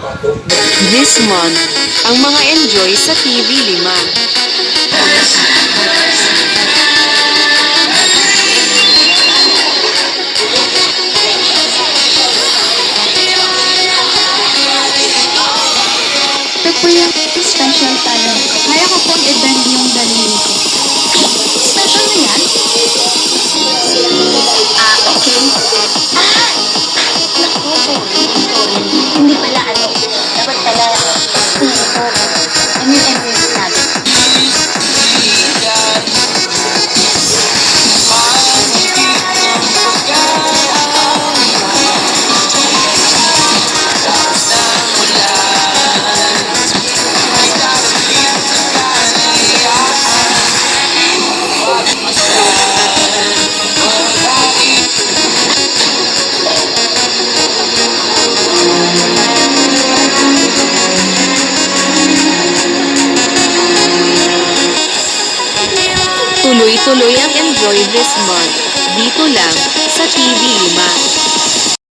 This month, ang mga enjoy sa TV5. Ito po yung special talent ko. Kaya ko pong i-bend yung daliri ko. Special na yan? Okay. Naku, sorry. Hindi pala dapat pala dito. Emil sabi. Tuloy-tuloy ang enjoy this month. Dito lang sa TV5.